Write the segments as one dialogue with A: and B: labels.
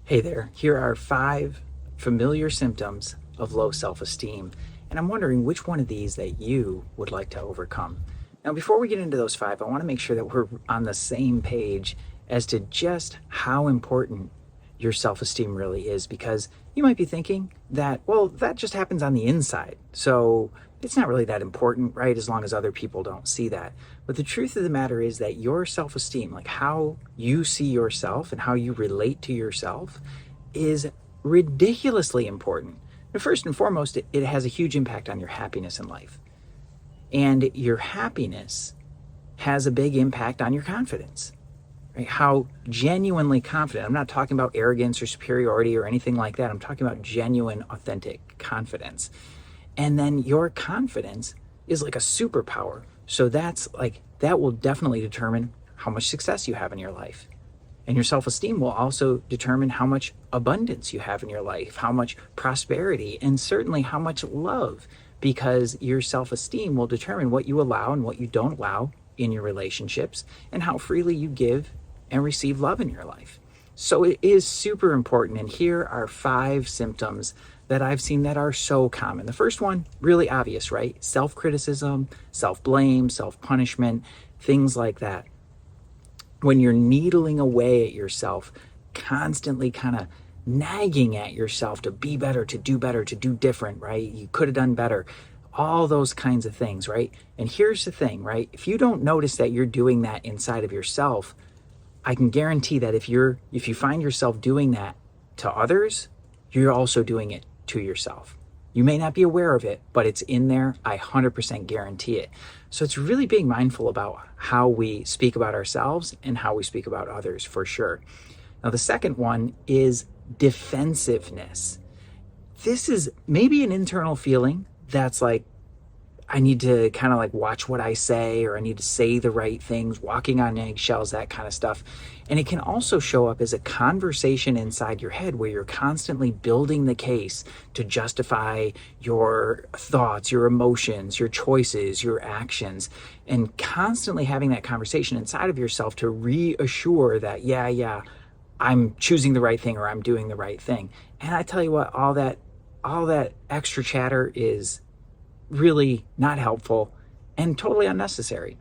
A: Hey there, here are 5 familiar symptoms of low self-esteem, and I'm wondering which one of these that you would like to overcome. Now, before we get into those 5, I want to make sure that we're on the same page as to just how important your self-esteem really is, because you might be thinking that, well, that just happens on the inside. So it's not really that important, right? As long as other people don't see that. But the truth of the matter is that your self-esteem, like how you see yourself and how you relate to yourself, is ridiculously important. And first and foremost, it has a huge impact on your happiness in life. And your happiness has a big impact on your confidence. Right? How genuinely confident. I'm not talking about arrogance or superiority or anything like that. I'm talking about genuine, authentic confidence. And then your confidence is like a superpower. So that will definitely determine how much success you have in your life. And your self-esteem will also determine how much abundance you have in your life, how much prosperity, and certainly how much love, because your self-esteem will determine what you allow and what you don't allow in your relationships and how freely you give and receive love in your life. So it is super important. And here are 5 symptoms that I've seen that are so common. The first one, really obvious, right? Self-criticism, self-blame, self-punishment, things like that. When you're needling away at yourself, constantly kind of nagging at yourself to be better, to do different, right? You could have done better. All those kinds of things, right? And here's the thing, right? If you don't notice that you're doing that inside of yourself, I can guarantee that if you find yourself doing that to others, you're also doing it to yourself. You may not be aware of it, but it's in there. I 100% guarantee it. So it's really being mindful about how we speak about ourselves and how we speak about others, for sure. Now, the second one is defensiveness. This is maybe an internal feeling that's like, I need to kind of like watch what I say, or I need to say the right things, walking on eggshells, that kind of stuff. And it can also show up as a conversation inside your head where you're constantly building the case to justify your thoughts, your emotions, your choices, your actions, and constantly having that conversation inside of yourself to reassure that, yeah, I'm choosing the right thing or I'm doing the right thing. And I tell you what, all that extra chatter is really not helpful and totally unnecessary.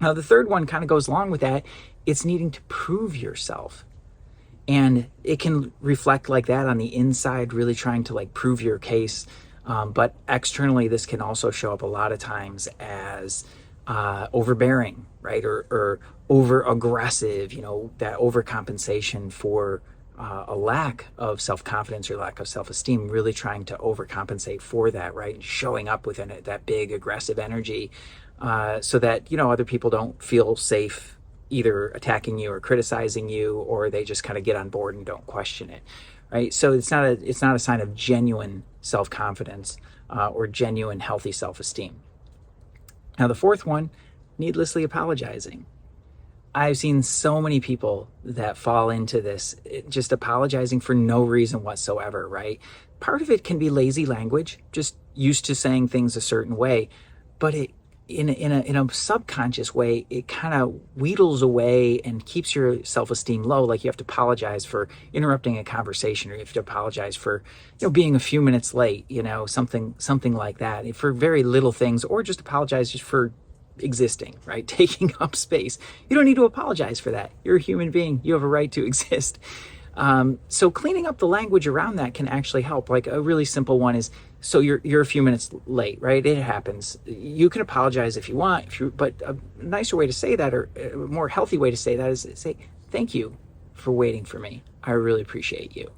A: Now, the third one kind of goes along with that. It's needing to prove yourself. And it can reflect like that on the inside, really trying to like prove your case. But externally, this can also show up a lot of times as overbearing, right? Or over aggressive, that overcompensation for a lack of self-confidence or lack of self-esteem, really trying to overcompensate for that, right? Showing up with that big aggressive energy so that, other people don't feel safe either attacking you or criticizing you, or they just kind of get on board and don't question it, right? So it's not a sign of genuine self-confidence or genuine healthy self-esteem. Now, the fourth one, needlessly apologizing. I've seen so many people that fall into this, just apologizing for no reason whatsoever, right? Part of it can be lazy language, just used to saying things a certain way, but in a subconscious way, it kind of wheedles away and keeps your self-esteem low. Like you have to apologize for interrupting a conversation, or you have to apologize for being a few minutes late, something like that, for very little things, or just apologize just for existing, right? Taking up space. You don't need to apologize for that. You're a human being. You have a right to exist. So cleaning up the language around that can actually help. Like a really simple one is, so you're a few minutes late, right? It happens. You can apologize if you want, but a nicer way to say that, or a more healthy way to say that, is say, thank you for waiting for me. I really appreciate you.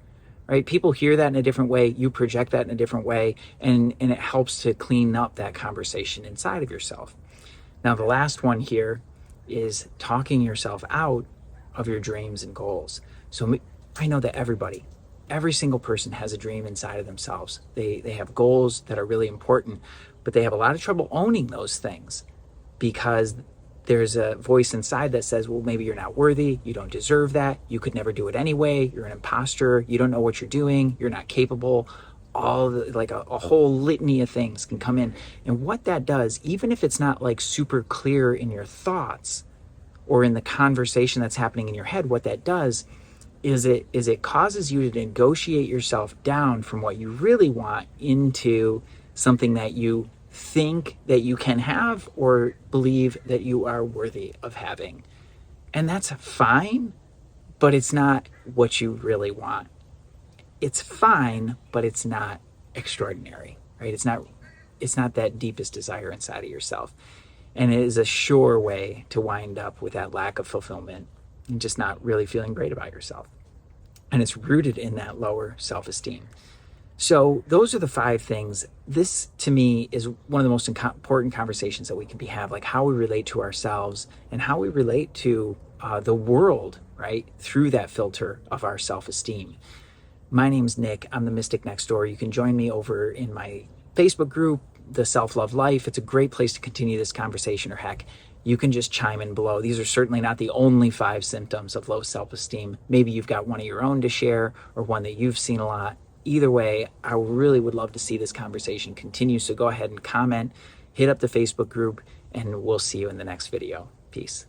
A: Right? People hear that in a different way. You project that in a different way, and it helps to clean up that conversation inside of yourself. Now, the last one here is talking yourself out of your dreams and goals. So I know that every single person has a dream inside of themselves. They have goals that are really important, but they have a lot of trouble owning those things because there's a voice inside that says, well, maybe you're not worthy. You don't deserve that. You could never do it anyway. You're an imposter. You don't know what you're doing. You're not capable. A whole litany of things can come in. And what that does, even if it's not like super clear in your thoughts or in the conversation that's happening in your head, what that does is it causes you to negotiate yourself down from what you really want into something that you think that you can have or believe that you are worthy of having. And that's fine, but it's not what you really want. It's fine, but it's not extraordinary, right? It's not that deepest desire inside of yourself. And it is a sure way to wind up with that lack of fulfillment and just not really feeling great about yourself. And it's rooted in that lower self-esteem. So those are the 5 things. This, to me, is one of the most important conversations that we can have, like how we relate to ourselves and how we relate to the world, right, through that filter of our self-esteem. My name's Nick. I'm the Mystic Next Door. You can join me over in my Facebook group, The Self-Love Life. It's a great place to continue this conversation, or heck, you can just chime in below. These are certainly not the only 5 symptoms of low self-esteem. Maybe you've got one of your own to share or one that you've seen a lot. Either way, I really would love to see this conversation continue. So go ahead and comment, hit up the Facebook group, and we'll see you in the next video. Peace.